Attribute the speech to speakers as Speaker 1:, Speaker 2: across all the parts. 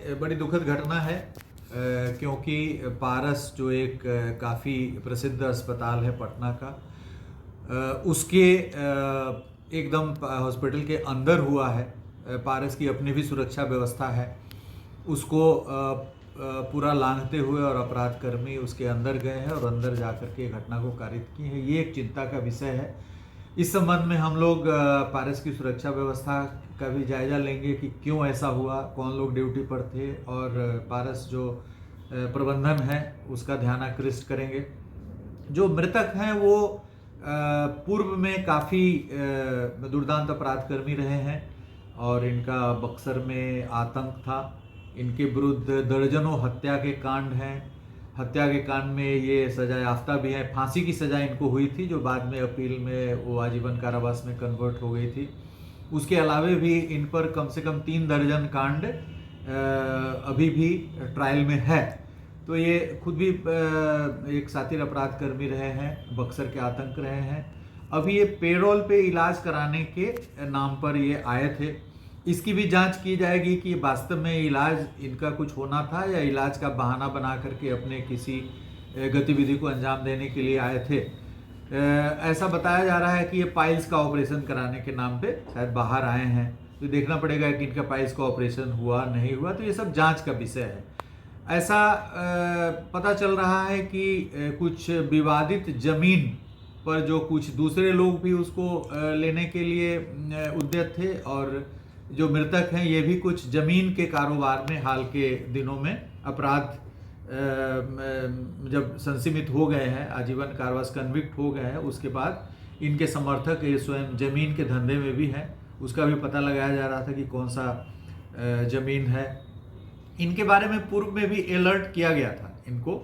Speaker 1: ये बड़ी दुखद घटना है क्योंकि पारस जो एक काफ़ी प्रसिद्ध अस्पताल है पटना का, उसके एकदम हॉस्पिटल के अंदर हुआ है। पारस की अपनी भी सुरक्षा व्यवस्था है, उसको पूरा लांघते हुए और अपराध कर्मी उसके अंदर गए हैं और अंदर जाकर के घटना को कारित की है। ये एक चिंता का विषय है। इस संबंध में हम लोग पारस की सुरक्षा व्यवस्था का भी जायजा लेंगे कि क्यों ऐसा हुआ, कौन लोग ड्यूटी पर थे, और पारस जो प्रबंधन है उसका ध्यान आकृष्ट करेंगे। जो मृतक हैं वो पूर्व में काफ़ी दुर्दांत अपराध कर्मी रहे हैं और इनका बक्सर में आतंक था। इनके विरुद्ध दर्जनों हत्या के कांड हैं। हत्या के कांड में ये सजा याफ्ता भी है। फांसी की सजा इनको हुई थी जो बाद में अपील में वो आजीवन कारावास में कन्वर्ट हो गई थी। उसके अलावे भी इन पर कम से कम 3 दर्जन कांड अभी भी ट्रायल में है। तो ये खुद भी एक साथी अपराध कर्मी रहे हैं, बक्सर के आतंक रहे हैं। अभी ये पेरोल पे इलाज कराने के नाम पर ये आए थे। इसकी भी जांच की जाएगी कि वास्तव में इलाज इनका कुछ होना था या इलाज का बहाना बना करके अपने किसी गतिविधि को अंजाम देने के लिए आए थे। ऐसा बताया जा रहा है कि ये पाइल्स का ऑपरेशन कराने के नाम पे शायद बाहर आए हैं। तो देखना पड़ेगा कि इनका पाइल्स का ऑपरेशन हुआ नहीं हुआ, तो ये सब जांच का विषय है। ऐसा पता चल रहा है कि कुछ विवादित जमीन पर जो कुछ दूसरे लोग भी उसको लेने के लिए उद्यत थे, और जो मृतक हैं ये भी कुछ जमीन के कारोबार में हाल के दिनों में अपराध जब संसीमित हो गए हैं, आजीवन कारावास कन्विक्ट हो गए हैं, उसके बाद इनके समर्थक ये स्वयं जमीन के धंधे में भी हैं। उसका भी पता लगाया जा रहा था कि कौन सा जमीन है। इनके बारे में पूर्व में भी अलर्ट किया गया था इनको,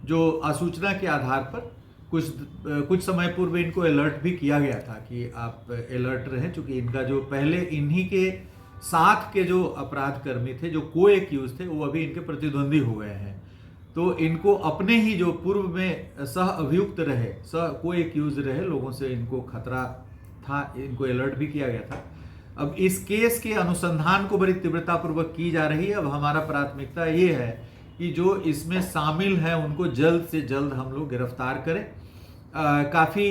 Speaker 1: जो आसूचना के आधार पर कुछ समय पूर्व इनको अलर्ट भी किया गया था कि आप अलर्ट रहें, चूंकि इनका जो पहले इन्हीं के साथ के जो अपराध कर्मी थे, जो को एक्यूज थे, वो अभी इनके प्रतिद्वंदी हो गए हैं। तो इनको अपने ही जो पूर्व में सह अभियुक्त रहे, को एक्यूज रहे लोगों से इनको खतरा था, इनको अलर्ट भी किया गया था। अब इस केस के अनुसंधान को बड़ी तीव्रतापूर्वक की जा रही है। अब हमारा प्राथमिकता ये है कि जो इसमें शामिल है उनको जल्द से जल्द हम लोग गिरफ्तार करें। काफ़ी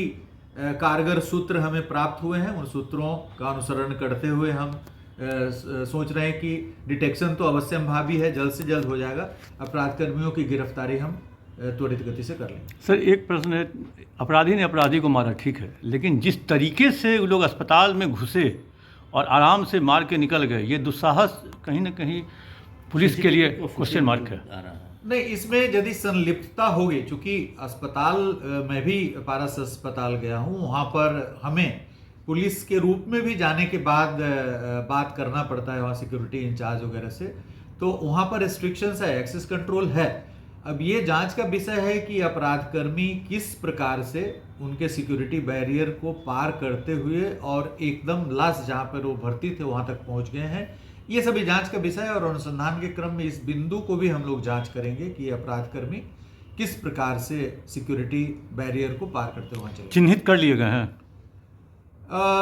Speaker 1: कारगर सूत्र हमें प्राप्त हुए हैं। उन सूत्रों का अनुसरण करते हुए हम सोच रहे हैं कि डिटेक्शन तो अवश्यंभावी है, जल्द से जल्द हो जाएगा। अपराध कर्मियों की गिरफ्तारी हम त्वरित गति से कर लेंगे।
Speaker 2: सर, एक प्रश्न है, अपराधी ने अपराधी को मारा, ठीक है, लेकिन जिस तरीके से वो लोग अस्पताल में घुसे और आराम से मार के निकल गए, ये दुस्साहस कहीं ना कहीं पुलिस के लिए क्वेश्चन मार्क है।
Speaker 1: नहीं, इसमें यदि संलिप्तता होगी, चूंकि अस्पताल मैं भी पारस अस्पताल गया हूँ, वहाँ पर हमें पुलिस के रूप में भी जाने के बाद बात करना पड़ता है वहाँ सिक्योरिटी इंचार्ज वगैरह से, तो वहाँ पर रिस्ट्रिक्शंस है, एक्सेस कंट्रोल है। अब ये जांच का विषय है कि अपराध कर्मी किस प्रकार से उनके सिक्योरिटी बैरियर को पार करते हुए और एकदम लास्ट जहाँ पर वो भर्ती थे वहाँ तक पहुँच गए हैं। ये सभी जांच का विषय है और अनुसंधान के क्रम में इस बिंदु को भी हम लोग जांच करेंगे कि अपराध कर्मी किस प्रकार से सिक्योरिटी बैरियर को पार करते हुए चले।
Speaker 2: चिन्हित कर लिए गए हैं।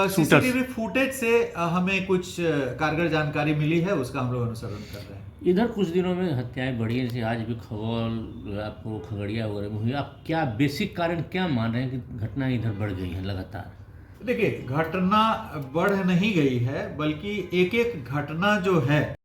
Speaker 1: सीसीटीवी फुटेज से हमें कुछ कारगर जानकारी मिली है, उसका हम लोग अनुसरण कर रहे हैं।
Speaker 3: इधर कुछ दिनों में हत्याएं बढ़ी हैं, जैसे आज भी खगौल, आपको खगड़िया वगैरह में हुई। आप क्या बेसिक कारण क्या मान रहे हैं कि घटना इधर बढ़ गई है लगातार?
Speaker 1: देखिए, घटना बढ़ नहीं गई है, बल्कि एक एक घटना जो है